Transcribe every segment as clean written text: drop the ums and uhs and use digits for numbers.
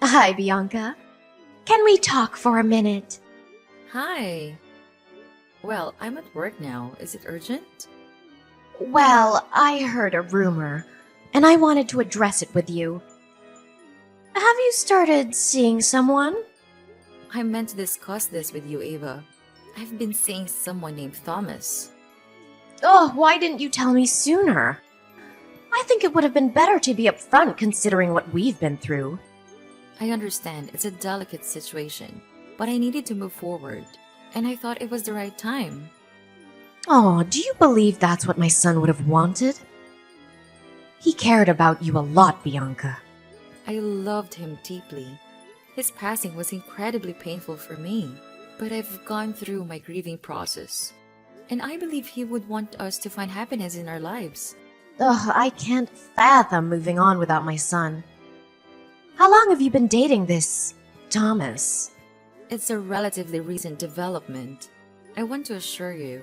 Hi, Bianca. Can we talk for a minute? Hi. Well, I'm at work now. Is it urgent? Well, I heard a rumor, and I wanted to address it with you. Have you started seeing someone? I meant to discuss this with you, Ava. I've been seeing someone named Thomas. Oh, why didn't you tell me sooner? I think it would have been better to be upfront considering what we've been through. I understand it's a delicate situation, but I needed to move forward, and I thought it was the right time. Oh, do you believe that's what my son would have wanted? He cared about you a lot, Bianca. I loved him deeply. His passing was incredibly painful for me, but I've gone through my grieving process, and I believe he would want us to find happiness in our lives. Ugh, I can't fathom moving on without my son. How long have you been dating this Thomas? It's a relatively recent development. I want to assure you,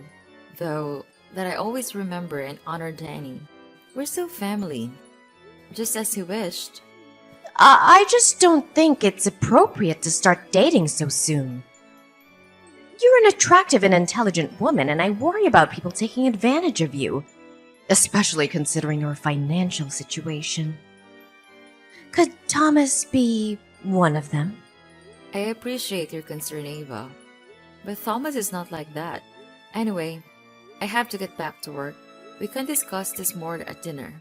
though, that I always remember and honor Danny. We're still family, just as he wished. I just don't think it's appropriate to start dating so soon. You're an attractive and intelligent woman, and I worry about people taking advantage of you, especially considering your financial situation. Could Thomas be one of them? I appreciate your concern, Ava, but Thomas is not like that. Anyway, I have to get back to work. We can discuss this more at dinner.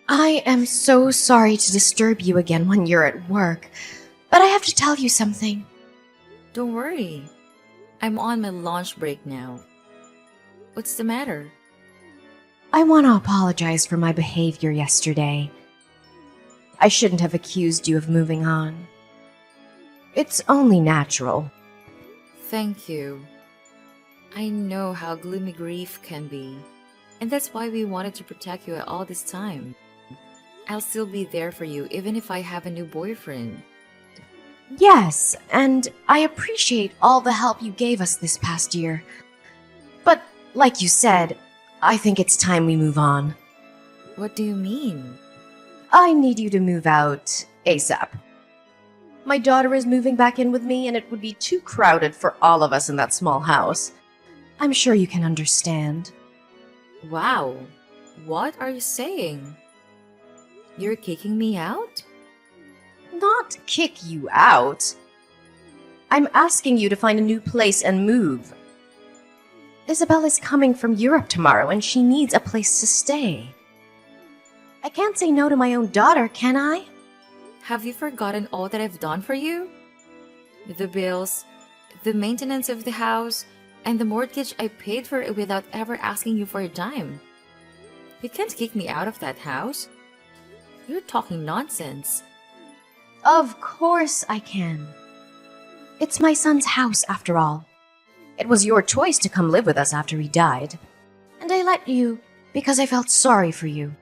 I am so sorry to disturb you again when you're at work, but I have to tell you something. Don't worry. I'm on my lunch break now. What's the matter? I want to apologize for my behavior yesterday. I shouldn't have accused you of moving on. It's only natural. Thank you. I know how gloomy grief can be, and that's why we wanted to protect you all this time. I'll still be there for you even if I have a new boyfriend. Yes, and I appreciate all the help you gave us this past year. But, like you said, I think it's time we move on. What do you mean? I need you to move out ASAP. My daughter is moving back in with me, and it would be too crowded for all of us in that small house. I'm sure you can understand. Wow, what are you saying? You're kicking me out? Not kick you out. I'm asking you to find a new place and move. Isabel is coming from Europe tomorrow, and she needs a place to stay. I can't say no to my own daughter, can I? Have you forgotten all that I've done for you? The bills, the maintenance of the house, and the mortgage I paid for it without ever asking you for a dime. You can't kick me out of that house. You're talking nonsense. Of course I can. It's my son's house, after all. It was your choice to come live with us after he died. And I let you because I felt sorry for you.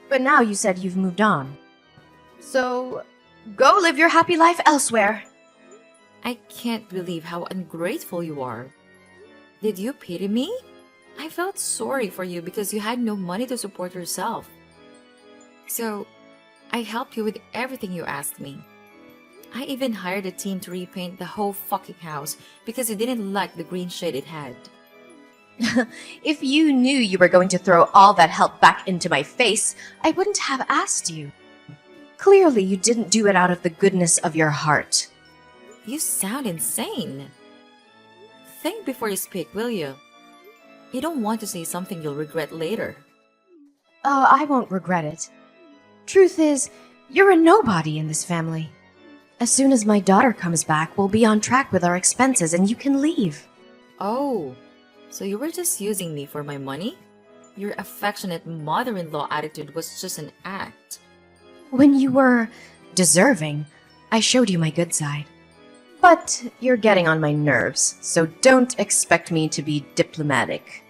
But now you said you've moved on. So, go live your happy life elsewhere. I can't believe how ungrateful you are. Did you pity me? I felt sorry for you because you had no money to support yourself. So, I helped you with everything you asked me. I even hired a team to repaint the whole fucking house because I didn't like the green shade it had. If you knew you were going to throw all that help back into my face, I wouldn't have asked you. Clearly, you didn't do it out of the goodness of your heart. You sound insane. Think before you speak, will you? You don't want to say something you'll regret later. Oh, I won't regret it. Truth is, you're a nobody in this family. As soon as my daughter comes back, we'll be on track with our expenses and you can leave. Oh, so you were just using me for my money? Your affectionate mother-in-law attitude was just an act. When you were deserving, I showed you my good side. But you're getting on my nerves, so don't expect me to be diplomatic.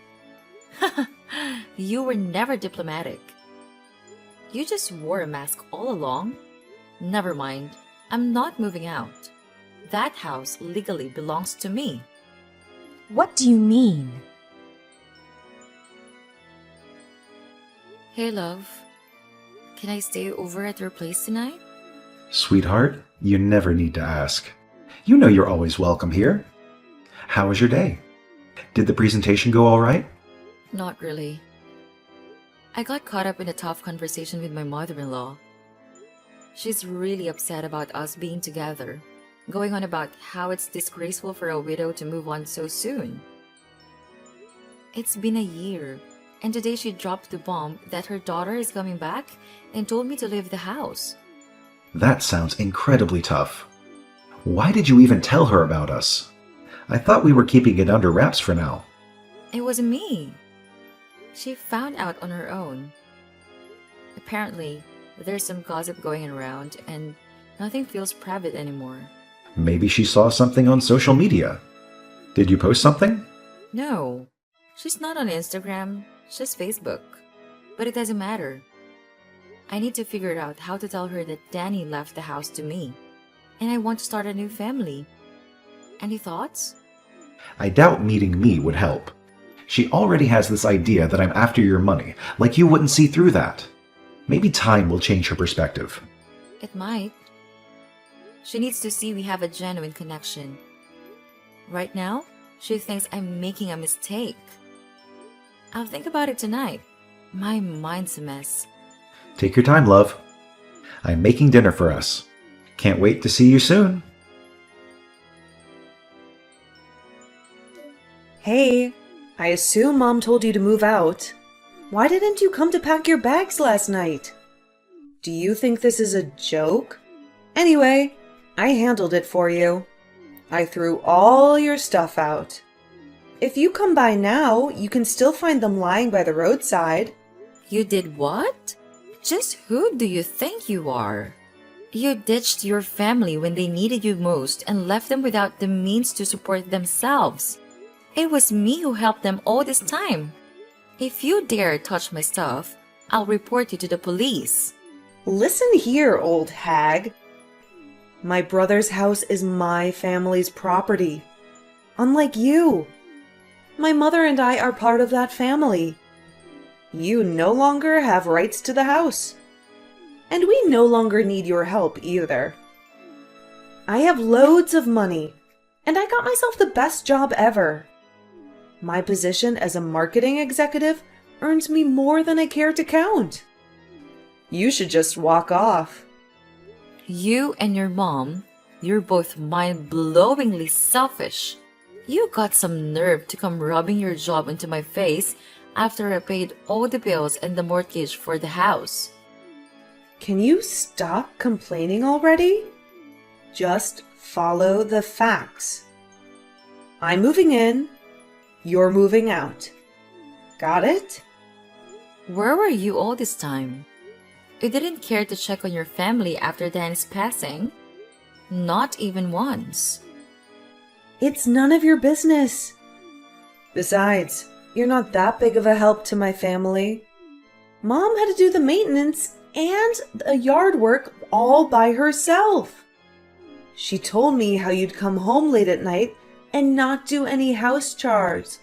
You were never diplomatic. You just wore a mask all along? Never mind. I'm not moving out. That house legally belongs to me. What do you mean? Hey, love. Can I stay over at your place tonight? Sweetheart, you never need to ask. You know you're always welcome here. How was your day? Did the presentation go all right? Not really. I got caught up in a tough conversation with my mother-in-law. She's really upset about us being together, going on about how it's disgraceful for a widow to move on so soon. It's been a year, and today she dropped the bomb that her daughter is coming back and told me to leave the house. That sounds incredibly tough. Why did you even tell her about us? I thought we were keeping it under wraps for now. It wasn't me. She found out on her own. Apparently, there's some gossip going around and nothing feels private anymore. Maybe she saw something on social media. Did you post something? No, she's not on Instagram, just Facebook. But it doesn't matter. I need to figure out how to tell her that Danny left the house to me, and I want to start a new family. Any thoughts? I doubt meeting me would help. She already has this idea that I'm after your money, like you wouldn't see through that. Maybe time will change her perspective. It might. She needs to see we have a genuine connection. Right now, she thinks I'm making a mistake. I'll think about it tonight. My mind's a mess. Take your time, love. I'm making dinner for us. Can't wait to see you soon. Hey, I assume Mom told you to move out. Why didn't you come to pack your bags last night? Do you think this is a joke? Anyway, I handled it for you. I threw all your stuff out. If you come by now, you can still find them lying by the roadside. You did what? Just who do you think you are? You ditched your family when they needed you most and left them without the means to support themselves. It was me who helped them all this time. If you dare touch my stuff, I'll report you to the police. Listen here, old hag. My brother's house is my family's property. Unlike you. My mother and I are part of that family. You no longer have rights to the house. And we no longer need your help either. I have loads of money, and I got myself the best job ever. My position as a marketing executive earns me more than I care to count. You should just walk off. You and your mom, you're both mind-blowingly selfish. You got some nerve to come rubbing your job into my face after I paid all the bills and the mortgage for the house. Can you stop complaining already? Just follow the facts. I'm moving in. You're moving out. Got it? Where were you all this time? You didn't care to check on your family after Dan's passing? Not even once. It's none of your business. Besides, you're not that big of a help to my family. Mom had to do the maintenance and the yard work all by herself. She told me how you'd come home late at night and not do any house chores.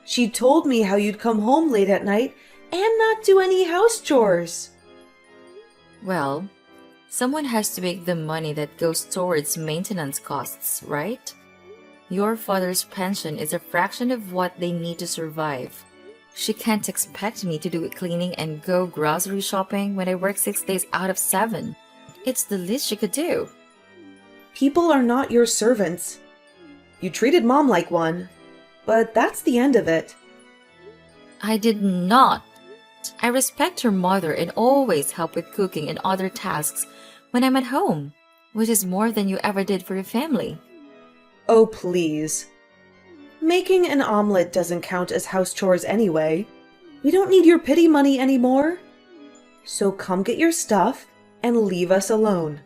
She told me how you'd come home late at night and not do any house chores. Well, someone has to make the money that goes towards maintenance costs, right? Your father's pension is a fraction of what they need to survive. She can't expect me to do cleaning and go grocery shopping when I work 6 days out of 7. It's the least she could do. People are not your servants. You treated Mom like one, but that's the end of it. I did not. I respect her mother and always help with cooking and other tasks when I'm at home, which is more than you ever did for your family. Oh, please. Making an omelet doesn't count as house chores anyway. We don't need your pity money anymore. So come get your stuff and leave us alone.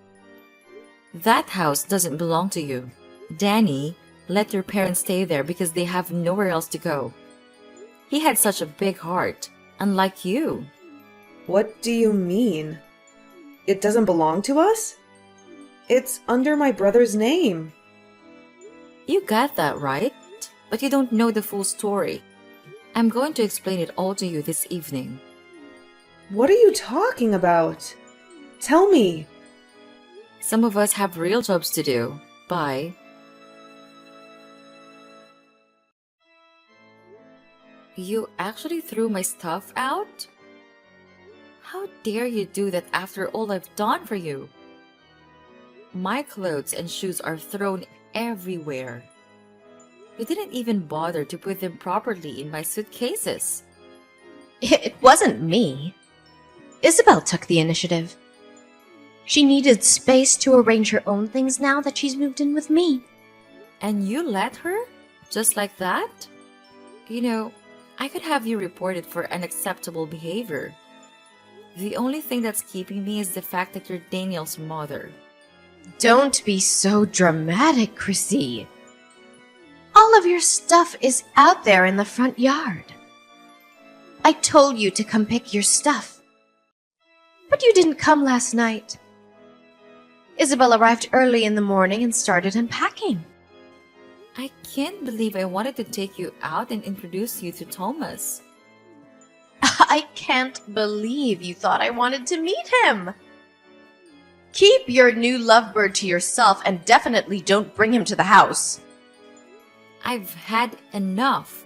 That house doesn't belong to you. Danny let your parents stay there because they have nowhere else to go. He had such a big heart, unlike you. What do you mean? It doesn't belong to us? It's under my brother's name. You got that right, but you don't know the full story. I'm going to explain it all to you this evening. What are you talking about? Tell me. Some of us have real jobs to do. Bye. You actually threw my stuff out? How dare you do that after all I've done for you? My clothes and shoes are thrown everywhere. You didn't even bother to put them properly in my suitcases. It wasn't me. Isabel took the initiative. She needed space to arrange her own things now that she's moved in with me. And you let her? Just like that? You know, I could have you reported for unacceptable behavior. The only thing that's keeping me is the fact that you're Daniel's mother. Don't be so dramatic, Chrissy. All of your stuff is out there in the front yard. I told you to come pick your stuff. But you didn't come last night. Isabel arrived early in the morning and started unpacking. I can't believe I wanted to take you out and introduce you to Thomas. I can't believe you thought I wanted to meet him. Keep your new lovebird to yourself and definitely don't bring him to the house. I've had enough.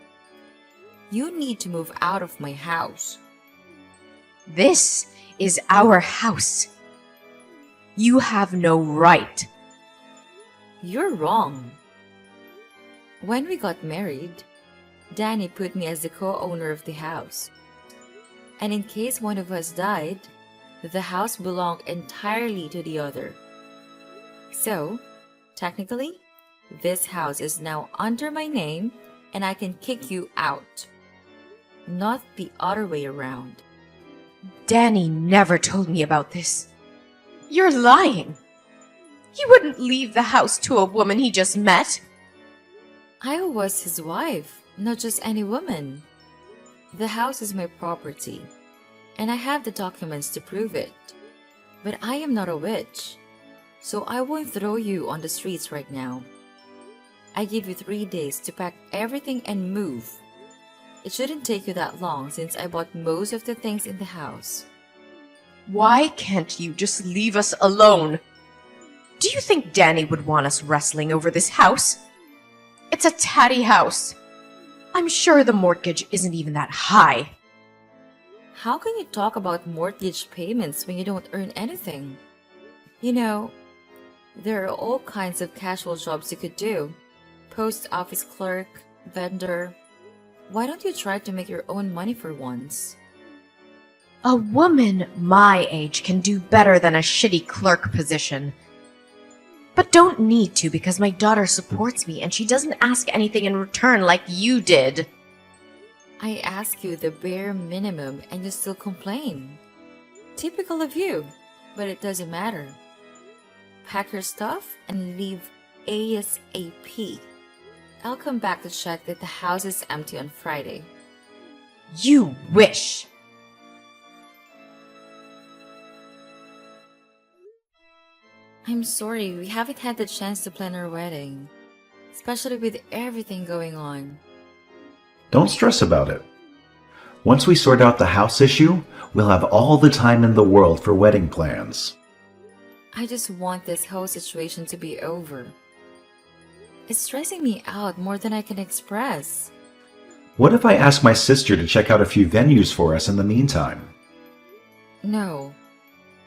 You need to move out of my house. This is our house. You have no right. You're wrong. When we got married, Danny put me as the co-owner of the house. And in case one of us died, the house belonged entirely to the other. So, technically, this house is now under my name and I can kick you out. Not the other way around. Danny never told me about this. You're lying. He wouldn't leave the house to a woman he just met. I was his wife, not just any woman. The house is my property, and I have the documents to prove it. But I am not a witch, so I won't throw you on the streets right now. I give you 3 days to pack everything and move. It shouldn't take you that long since I bought most of the things in the house. Why can't you just leave us alone? Do you think Danny would want us wrestling over this house? It's a tatty house. I'm sure the mortgage isn't even that high. How can you talk about mortgage payments when you don't earn anything? You know, there are all kinds of casual jobs you could do. Post office clerk, vendor. Why don't you try to make your own money for once? A woman my age can do better than a shitty clerk position. But don't need to because my daughter supports me and she doesn't ask anything in return like you did. I ask you the bare minimum and you still complain. Typical of you, but it doesn't matter. Pack your stuff and leave ASAP. I'll come back to check that the house is empty on Friday. You wish. I'm sorry, we haven't had the chance to plan our wedding, especially with everything going on. Don't stress about it. Once we sort out the house issue, we'll have all the time in the world for wedding plans. I just want this whole situation to be over. It's stressing me out more than I can express. What if I ask my sister to check out a few venues for us in the meantime? No,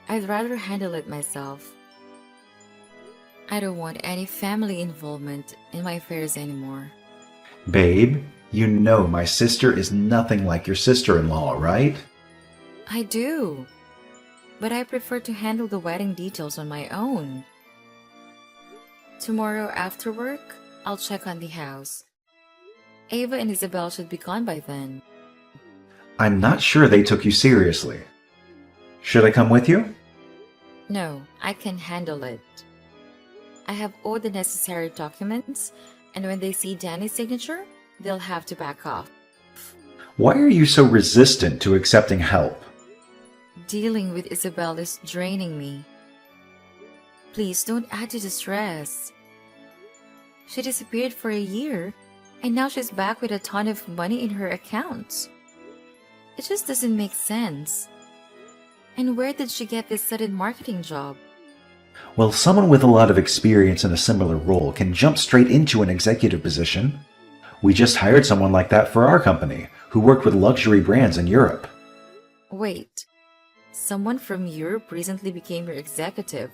I'd rather handle it myself. I don't want any family involvement in my affairs anymore. Babe, you know my sister is nothing like your sister-in-law, right? I do, but I prefer to handle the wedding details on my own. Tomorrow after work, I'll check on the house. Ava and Isabel should be gone by then. I'm not sure they took you seriously. Should I come with you? No, I can handle it. I have all the necessary documents, and when they see Danny's signature, they'll have to back off. Why are you so resistant to accepting help? Dealing with Isabel is draining me. Please don't add to the stress. She disappeared for a year, and now she's back with a ton of money in her accounts. It just doesn't make sense. And where did she get this sudden marketing job? Well, someone with a lot of experience in a similar role can jump straight into an executive position. We just hired someone like that for our company, who worked with luxury brands in Europe. Wait, someone from Europe recently became your executive.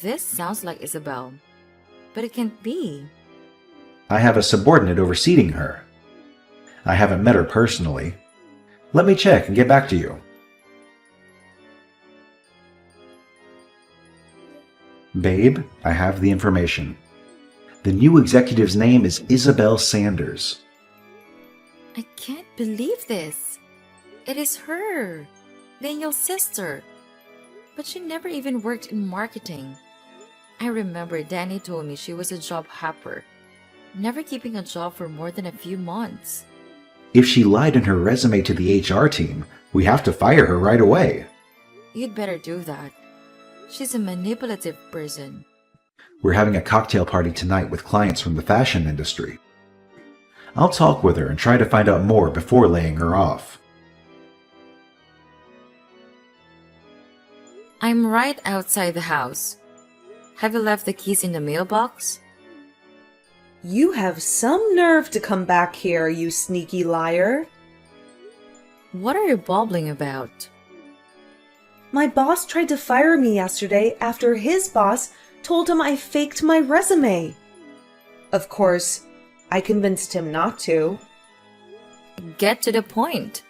This sounds like Isabel, but it can't be. I have a subordinate overseeing her. I haven't met her personally. Let me check and get back to you. Babe, I have the information. The new executive's name is Isabel Sanders. I can't believe this. It is her, Daniel's sister. But she never even worked in marketing. I remember Danny told me she was a job hopper, never keeping a job for more than a few months. If she lied in her resume to the HR team, we have to fire her right away. You'd better do that. She's a manipulative person. We're having a cocktail party tonight with clients from the fashion industry. I'll talk with her and try to find out more before laying her off. I'm right outside the house. Have you left the keys in the mailbox? You have some nerve to come back here, you sneaky liar. What are you babbling about? My boss tried to fire me yesterday after his boss told him I faked my resume. Of course, I convinced him not to. Get to the point.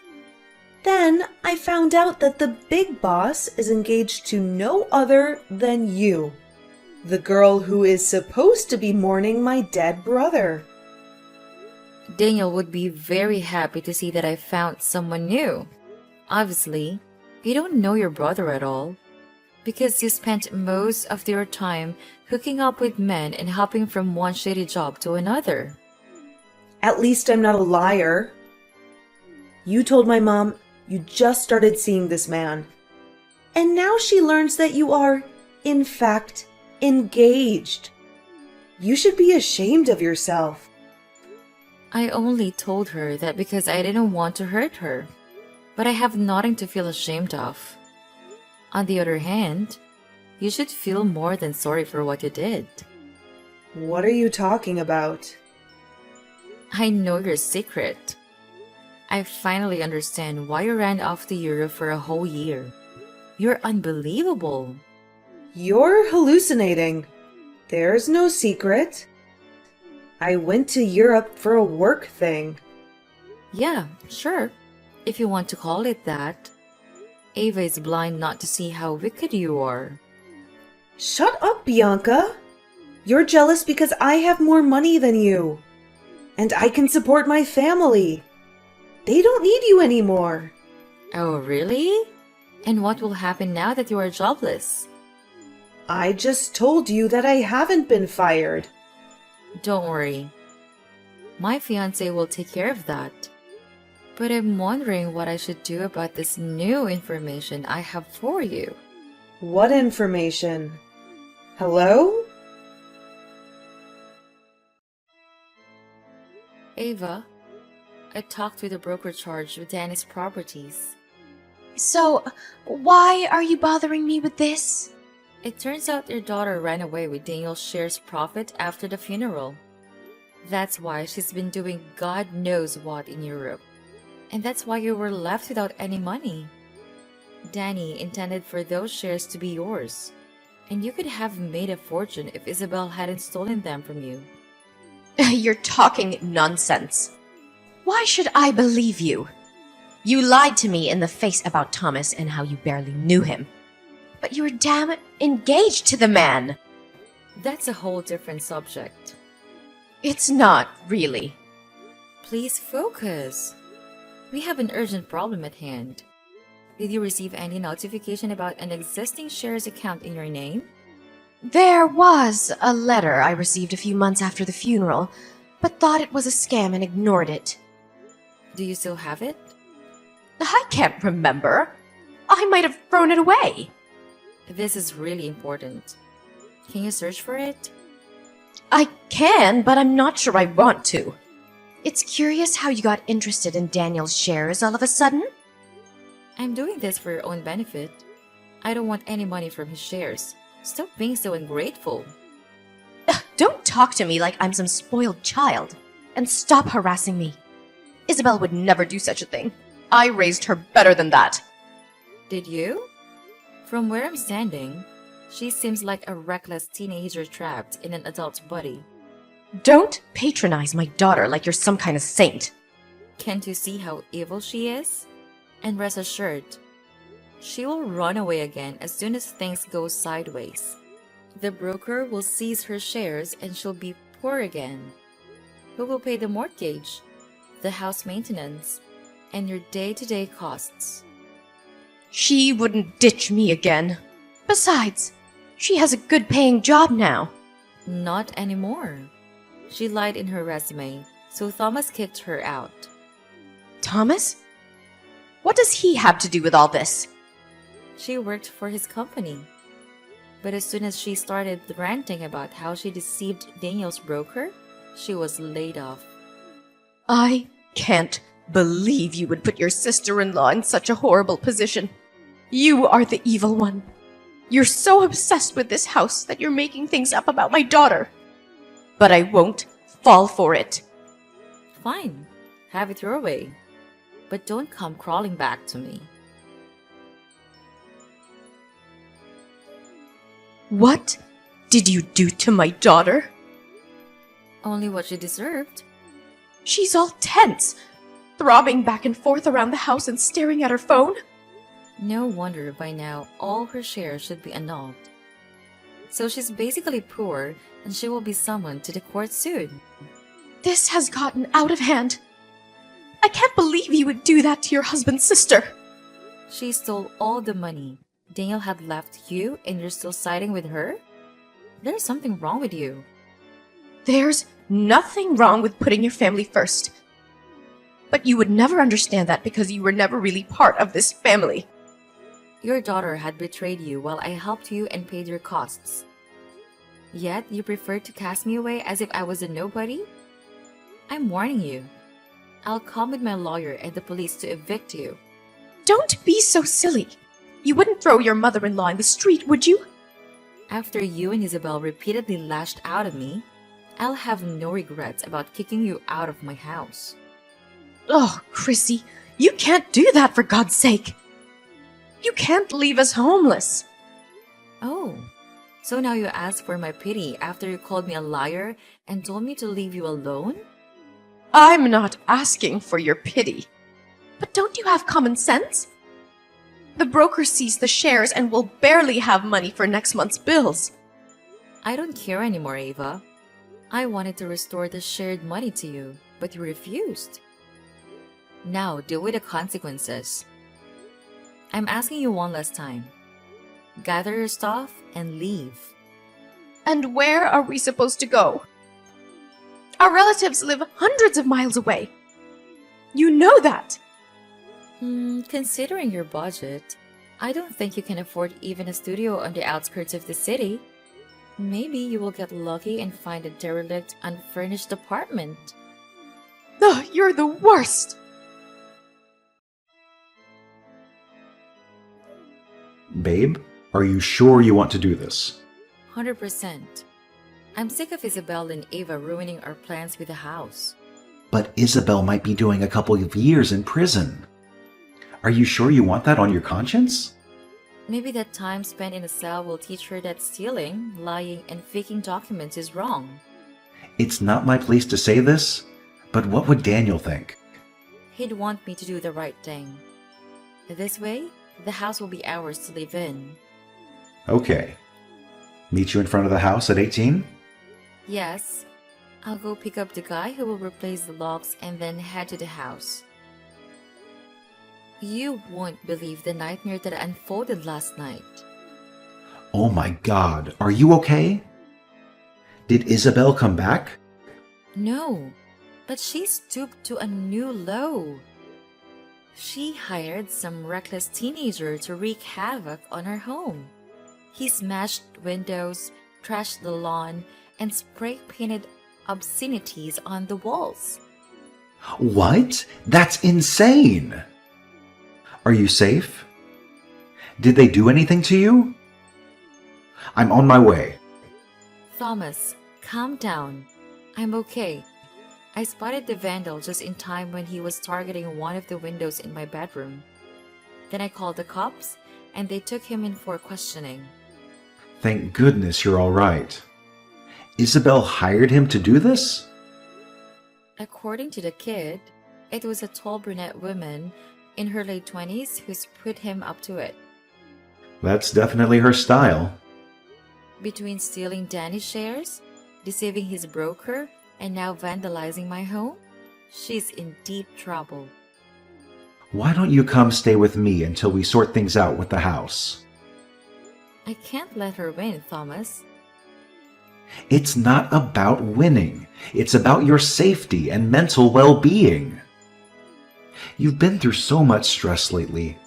Then I found out that the big boss is engaged to no other than you, the girl who is supposed to be mourning my dead brother. Daniel would be very happy to see that I found someone new. Obviously, you don't know your brother at all, because you spent most of your time hooking up with men and hopping from one shady job to another. At least I'm not a liar. You told my mom you just started seeing this man. And now she learns that you are, in fact, engaged. You should be ashamed of yourself. I only told her that because I didn't want to hurt her, but I have nothing to feel ashamed of. On the other hand, you should feel more than sorry for what you did. What are you talking about? I know your secret. I finally understand why you ran off to Europe for a whole year. You're unbelievable. You're hallucinating. There's no secret. I went to Europe for a work thing. Yeah, sure, if you want to call it that. Ava is blind not to see how wicked you are. Shut up, Bianca. You're jealous because I have more money than you. And I can support my family. They don't need you anymore. Oh, really? And what will happen now that you are jobless? I just told you that I haven't been fired. Don't worry. My fiance will take care of that. But I'm wondering what I should do about this new information I have for you. What information? Hello? Ava, I talked with the broker charged with Danny's properties. So, why are you bothering me with this? It turns out your daughter ran away with Daniel's shares profit after the funeral. That's why she's been doing God knows what in Europe. And that's why you were left without any money. Danny intended for those shares to be yours. And you could have made a fortune if Isabel hadn't stolen them from you. You're talking nonsense. Why should I believe you? You lied to me in the face about Thomas and how you barely knew him. But you were damn engaged to the man. That's a whole different subject. It's not, really. Please focus. We have an urgent problem at hand. Did you receive any notification about an existing shares account in your name? There was a letter I received a few months after the funeral, but thought it was a scam and ignored it. Do you still have it? I can't remember. I might have thrown it away. This is really important. Can you search for it? I can, but I'm not sure I want to. It's curious how you got interested in Daniel's shares all of a sudden. I'm doing this for your own benefit. I don't want any money from his shares. Stop being so ungrateful. Don't talk to me like I'm some spoiled child. And stop harassing me. Isabel would never do such a thing. I raised her better than that. Did you? From where I'm standing, she seems like a reckless teenager trapped in an adult's body. Don't patronize my daughter like you're some kind of saint. Can't you see how evil she is? And rest assured, she will run away again as soon as things go sideways. The broker will seize her shares and she'll be poor again. Who will pay the mortgage, the house maintenance, and your day-to-day costs? She wouldn't ditch me again. Besides, she has a good paying job now. Not anymore. She lied in her resume, so Thomas kicked her out. Thomas? What does he have to do with all this? She worked for his company. But as soon as she started ranting about how she deceived Daniel's broker, she was laid off. I can't believe you would put your sister-in-law in such a horrible position. You are the evil one. You're so obsessed with this house that you're making things up about my daughter. But I won't fall for it. Fine, have it your way. But don't come crawling back to me. What did you do to my daughter? Only what she deserved. She's all tense, throbbing back and forth around the house and staring at her phone. No wonder by now all her shares should be annulled. So she's basically poor and she will be summoned to the court soon. This has gotten out of hand. I can't believe you would do that to your husband's sister. She stole all the money Daniel had left you and you're still siding with her? There's something wrong with you. There's nothing wrong with putting your family first. But you would never understand that because you were never really part of this family. Your daughter had betrayed you while I helped you and paid your costs. Yet you preferred to cast me away as if I was a nobody? I'm warning you. I'll come with my lawyer and the police to evict you. Don't be so silly. You wouldn't throw your mother-in-law in the street, would you? After you and Isabel repeatedly lashed out at me, I'll have no regrets about kicking you out of my house. Oh, Chrissy, you can't do that for God's sake. You can't leave us homeless. Oh, so now you ask for my pity after you called me a liar and told me to leave you alone? I'm not asking for your pity. But don't you have common sense? The broker seized the shares and will barely have money for next month's bills. I don't care anymore, Ava. I wanted to restore the shared money to you, but you refused. Now deal with the consequences. I'm asking you one last time. Gather your stuff and leave. And where are we supposed to go? Our relatives live hundreds of miles away. You know that. Considering your budget, I don't think you can afford even a studio on the outskirts of the city. Maybe you will get lucky and find a derelict, unfurnished apartment. Ugh, you're the worst. Babe, are you sure you want to do this? 100%. I'm sick of Isabel and Ava ruining our plans with the house. But Isabel might be doing a couple of years in prison. Are you sure you want that on your conscience? Maybe that time spent in a cell will teach her that stealing, lying, and faking documents is wrong. It's not my place to say this, but what would Daniel think? He'd want me to do the right thing. This way, the house will be ours to live in. Okay. Meet you in front of the house at 18? Yes, I'll go pick up the guy who will replace the locks and then head to the house. You won't believe the nightmare that unfolded last night. Oh my God, are you okay? Did Isabel come back? No, but she stooped to a new low. She hired some reckless teenager to wreak havoc on her home. He smashed windows, trashed the lawn, and spray-painted obscenities on the walls. What? That's insane! Are you safe? Did they do anything to you? I'm on my way. Thomas, calm down. I'm okay. I spotted the vandal just in time when he was targeting one of the windows in my bedroom. Then I called the cops, and they took him in for questioning. Thank goodness you're all right. Isabel hired him to do this? According to the kid, it was a tall brunette woman in her late 20s who's put him up to it. That's definitely her style. Between stealing Danny's shares, deceiving his broker, and now vandalizing my home, she's in deep trouble. Why don't you come stay with me until we sort things out with the house? I can't let her win, Thomas. It's not about winning. It's about your safety and mental well-being. You've been through so much stress lately.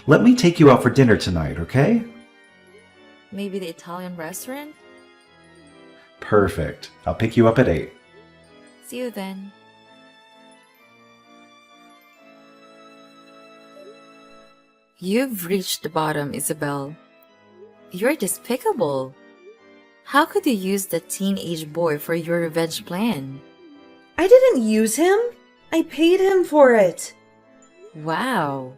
Let me take you out for dinner tonight, okay? Maybe the Italian restaurant? Perfect. I'll pick you up at 8. See you then. You've reached the bottom, Isabel. You're despicable. How could you use the teenage boy for your revenge plan? I didn't use him. I paid him for it. Wow.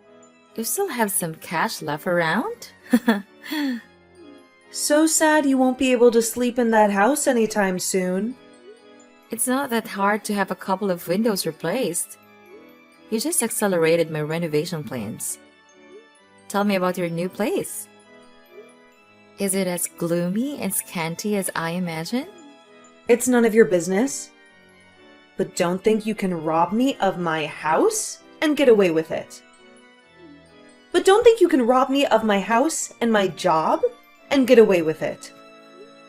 You still have some cash left around? So sad you won't be able to sleep in that house anytime soon. It's not that hard to have a couple of windows replaced. You just accelerated my renovation plans. Tell me about your new place. Is it as gloomy and scanty as I imagine? It's none of your business. But don't think you can rob me of my house and get away with it. But don't think you can rob me of my house and my job and get away with it.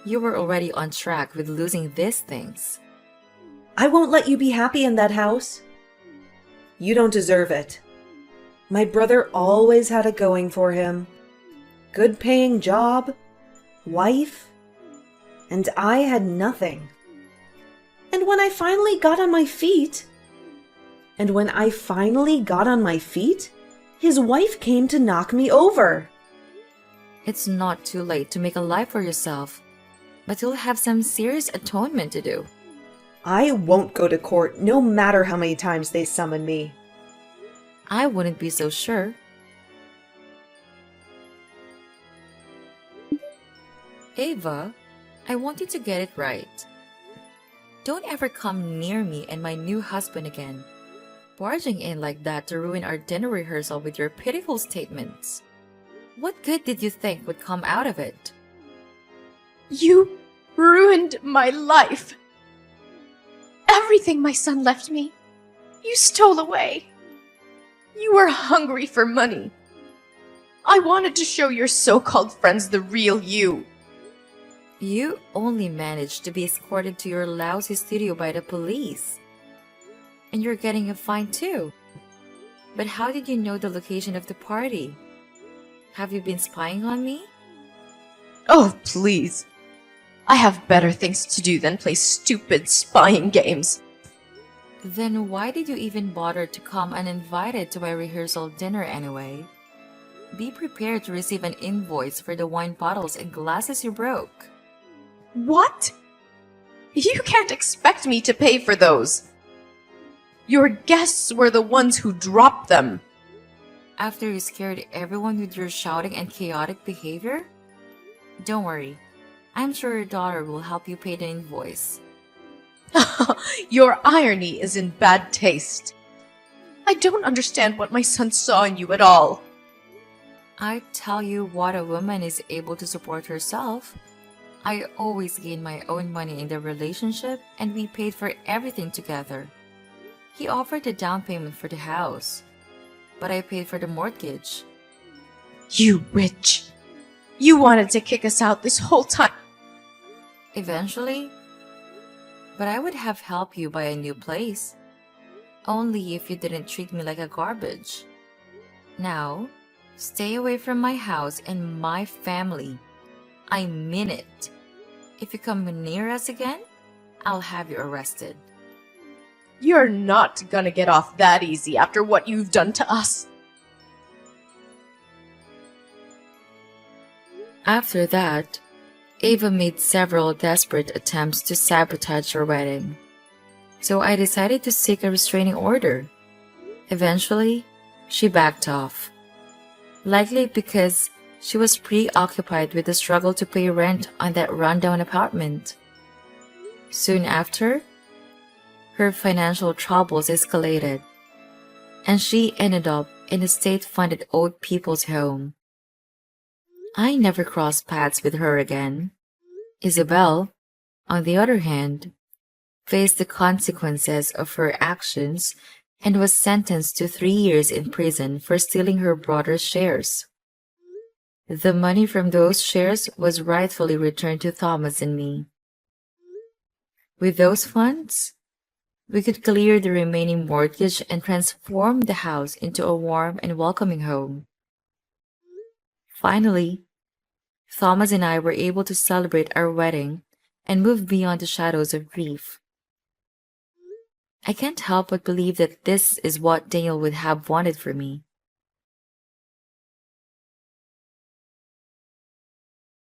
You were already on track with losing these things. I won't let you be happy in that house. You don't deserve it. My brother always had it going for him. Good paying job, wife, and I had nothing. And when I finally got on my feet, his wife came to knock me over. It's not too late to make a life for yourself, but you'll have some serious atonement to do. I won't go to court no matter how many times they summon me. I wouldn't be so sure. Ava, I want you to get it right. Don't ever come near me and my new husband again, barging in like that to ruin our dinner rehearsal with your pitiful statements. What good did you think would come out of it? You ruined my life. Everything my son left me, you stole away. You were hungry for money. I wanted to show your so-called friends the real you. You only managed to be escorted to your lousy studio by the police. And you're getting a fine too. But how did you know the location of the party? Have you been spying on me? Oh, please. I have better things to do than play stupid spying games. Then why did you even bother to come uninvited to my rehearsal dinner anyway? Be prepared to receive an invoice for the wine bottles and glasses you broke. What? You can't expect me to pay for those. Your guests were the ones who dropped them. After you scared everyone with your shouting and chaotic behavior? Don't worry. I'm sure your daughter will help you pay the invoice. Your irony is in bad taste. I don't understand what my son saw in you at all. I tell you what, a woman is able to support herself. I always gain my own money in the relationship, and we paid for everything together. He offered the down payment for the house, but I paid for the mortgage. You witch. You wanted to kick us out this whole time. Eventually, but I would have helped you buy a new place. Only if you didn't treat me like a garbage. Now, stay away from my house and my family. I mean it. If you come near us again, I'll have you arrested. You're not gonna get off that easy after what you've done to us. After that, Ava made several desperate attempts to sabotage our wedding, so I decided to seek a restraining order. Eventually, she backed off, likely because she was preoccupied with the struggle to pay rent on that rundown apartment. Soon after, her financial troubles escalated, and she ended up in a state-funded old people's home. I never crossed paths with her again. Isabel, on the other hand, faced the consequences of her actions and was sentenced to 3 years in prison for stealing her brother's shares. The money from those shares was rightfully returned to Thomas and me. With those funds, we could clear the remaining mortgage and transform the house into a warm and welcoming home. Finally, Thomas and I were able to celebrate our wedding and move beyond the shadows of grief. I can't help but believe that this is what Daniel would have wanted for me.